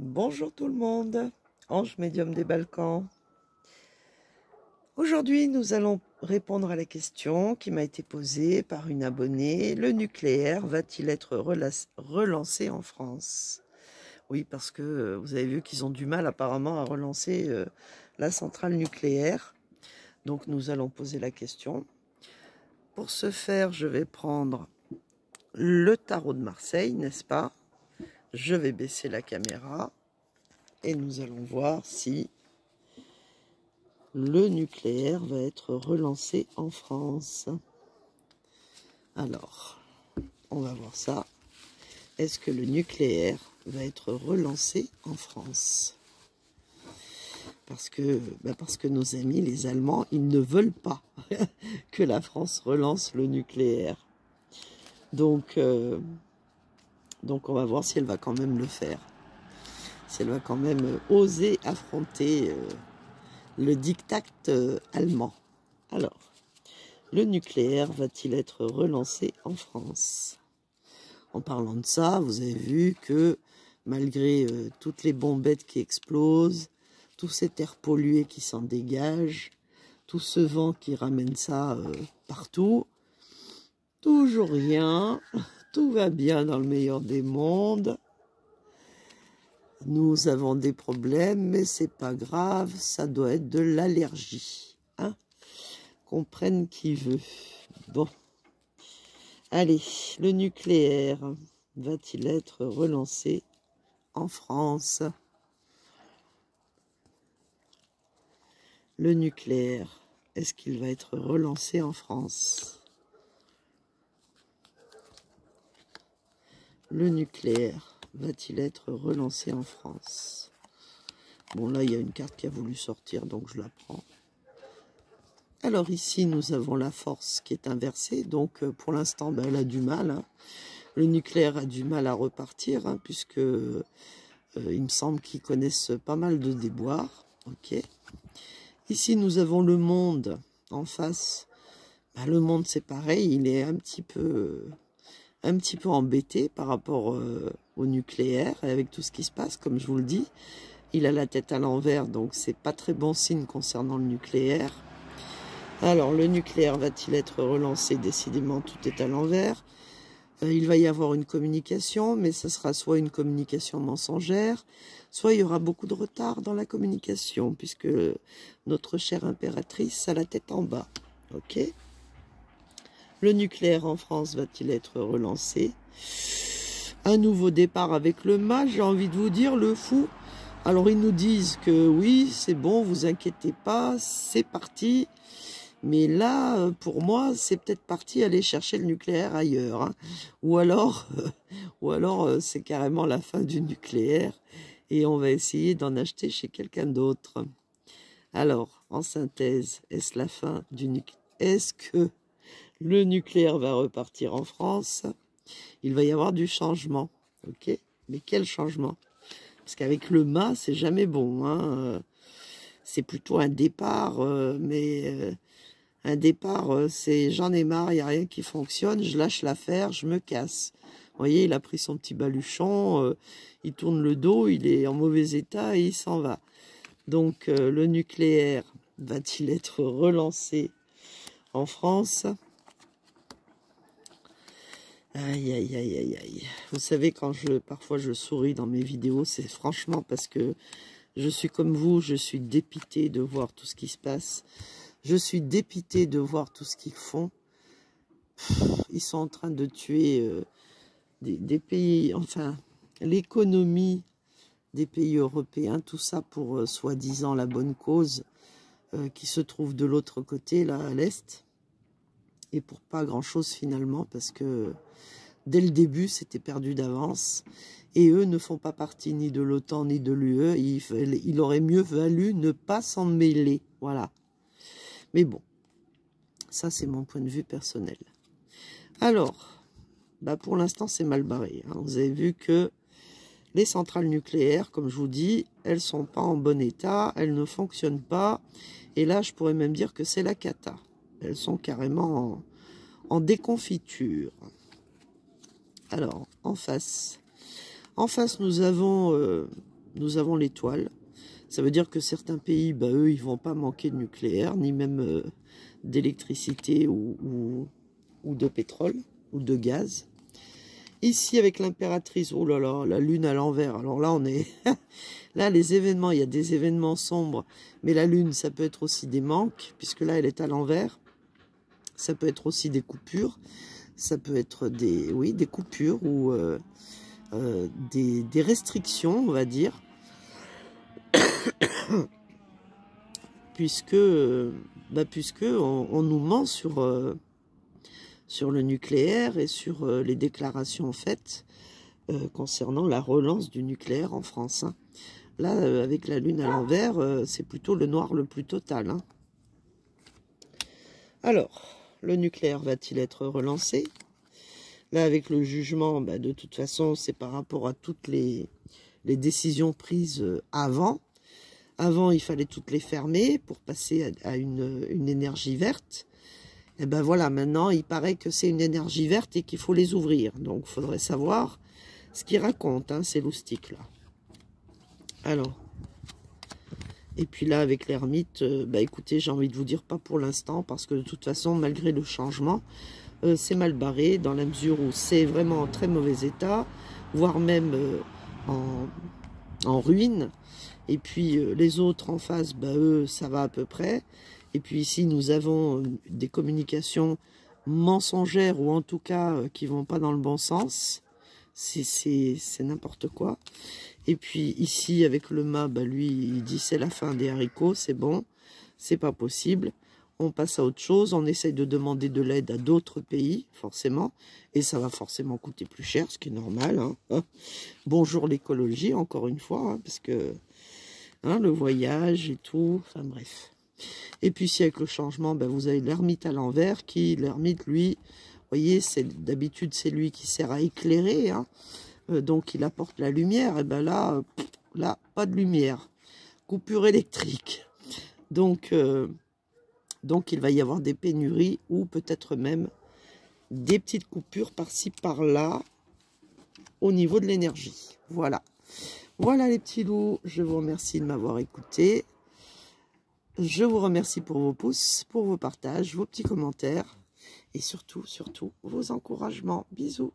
Bonjour tout le monde, Ange médium des Balkans. Aujourd'hui, nous allons répondre à la question qui m'a été posée par une abonnée. Le nucléaire va-t-il être relancé en France? Oui, parce que vous avez vu qu'ils ont du mal apparemment à relancer la centrale nucléaire. Donc nous allons poser la question. Pour ce faire, je vais prendre le tarot de Marseille, n'est-ce pas? Je vais baisser la caméra et nous allons voir si le nucléaire va être relancé en France. Alors, on va voir ça. Est-ce que le nucléaire va être relancé en France? Parce que nos amis, les Allemands, ils ne veulent pas que la France relance le nucléaire. Donc on va voir si elle va quand même le faire. Si elle va quand même oser affronter le diktat allemand. Alors, le nucléaire va-t-il être relancé en France? En parlant de ça, vous avez vu que malgré toutes les bombettes qui explosent, tout cet air pollué qui s'en dégage, tout ce vent qui ramène ça partout, toujours rien, tout va bien dans le meilleur des mondes. Nous avons des problèmes, mais c'est pas grave, ça doit être de l'allergie. Hein? Comprenne qui veut. Bon. Allez, le nucléaire va-t-il être relancé en France? Le nucléaire, est-ce qu'il va être relancé en France? Le nucléaire va-t-il être relancé en France? Bon, là, il y a une carte qui a voulu sortir, donc je la prends. Alors ici, nous avons la force qui est inversée. Donc, pour l'instant, elle a du mal. Hein. Le nucléaire a du mal à repartir, hein, puisque il me semble qu'ils connaissent pas mal de déboires. Ok. Ici, nous avons le monde en face. Le monde, c'est pareil. Il est un petit peu embêté par rapport au nucléaire et avec tout ce qui se passe, comme je vous le dis. Il a la tête à l'envers, donc c'est pas très bon signe concernant le nucléaire. Alors, le nucléaire va-t-il être relancé? Décidément, tout est à l'envers. Il va y avoir une communication, mais ce sera soit une communication mensongère, soit il y aura beaucoup de retard dans la communication, puisque notre chère impératrice a la tête en bas. Ok? Le nucléaire en France va-t-il être relancé? Un nouveau départ avec le mât, j'ai envie de vous dire, le fou. Alors ils nous disent que oui, c'est bon, vous inquiétez pas, c'est parti. Mais là, pour moi, c'est peut-être parti aller chercher le nucléaire ailleurs. Hein. Ou alors c'est carrément la fin du nucléaire et on va essayer d'en acheter chez quelqu'un d'autre. Alors, en synthèse, est-ce la fin du nucléaire? Est-ce que le nucléaire va repartir en France? Il va y avoir du changement, ok? Mais quel changement? Parce qu'avec le mât, c'est jamais bon. Hein? C'est plutôt un départ, un départ, c'est j'en ai marre, il n'y a rien qui fonctionne, je lâche l'affaire, je me casse. Vous voyez, il a pris son petit baluchon, il tourne le dos, il est en mauvais état et il s'en va. Donc, le nucléaire va-t-il être relancé en France? Aïe, aïe, aïe, aïe, aïe. Vous savez, parfois je souris dans mes vidéos, c'est franchement parce que je suis comme vous, je suis dépitée de voir tout ce qui se passe. Je suis dépitée de voir tout ce qu'ils font. Ils sont en train de tuer des pays, enfin, l'économie des pays européens, tout ça pour soi-disant la bonne cause qui se trouve de l'autre côté, là, à l'Est. Et pour pas grand-chose finalement, parce que dès le début, c'était perdu d'avance. Et eux ne font pas partie ni de l'OTAN ni de l'UE. Il aurait mieux valu ne pas s'en mêler. Voilà. Mais bon, ça c'est mon point de vue personnel. Alors, pour l'instant c'est mal barré. Hein. Vous avez vu que les centrales nucléaires, comme je vous dis, elles sont pas en bon état, elles ne fonctionnent pas. Et là, je pourrais même dire que c'est la cata. Elles sont carrément en déconfiture. Alors, en face, nous avons nous avons l'étoile. Ça veut dire que certains pays, bah, eux, ils vont pas manquer de nucléaire, ni même d'électricité ou de pétrole, ou de gaz. Ici, avec l'impératrice, oh là là, la lune à l'envers. Alors là, on est... là, les événements, il y a des événements sombres, mais la lune, ça peut être aussi des manques, puisque là, elle est à l'envers. Ça peut être aussi des coupures. Ça peut être des, oui, des coupures ou des restrictions, on va dire. puisque on nous ment sur le nucléaire et sur les déclarations faites concernant la relance du nucléaire en France. Hein. Là, avec la lune à l'envers, c'est plutôt le noir le plus total. Hein. Alors, le nucléaire va-t-il être relancé? Là, avec le jugement, bah, de toute façon, c'est par rapport à toutes les décisions prises avant. Avant, il fallait toutes les fermer pour passer à une énergie verte. Et ben voilà, maintenant, il paraît que c'est une énergie verte et qu'il faut les ouvrir. Donc, il faudrait savoir ce qu'ils racontent, hein, ces loustiques, là. Alors, et puis là, avec l'ermite, bah écoutez, j'ai envie de vous dire pas pour l'instant, parce que de toute façon, malgré le changement, c'est mal barré, dans la mesure où c'est vraiment en très mauvais état, voire même en ruine. Et puis les autres en face, bah, eux, ça va à peu près. Et puis ici, nous avons des communications mensongères, ou en tout cas qui vont pas dans le bon sens. C'est n'importe quoi. Et puis ici, avec le mât, bah, lui, il dit c'est la fin des haricots, c'est bon, c'est pas possible. On passe à autre chose, on essaye de demander de l'aide à d'autres pays, forcément. Et ça va forcément coûter plus cher, ce qui est normal. Hein. Bonjour l'écologie, encore une fois, hein, parce que... Hein, le voyage et tout, enfin bref. Et puis si avec le changement, ben, vous avez l'ermite à l'envers, qui, l'ermite, lui, vous voyez, d'habitude c'est lui qui sert à éclairer, hein, donc il apporte la lumière, et ben là, pas de lumière, coupure électrique. Donc il va y avoir des pénuries, ou peut-être même des petites coupures par-ci, par-là, au niveau de l'énergie. Voilà. Voilà les petits loups, je vous remercie de m'avoir écouté. Je vous remercie pour vos pouces, pour vos partages, vos petits commentaires. Et surtout, vos encouragements. Bisous.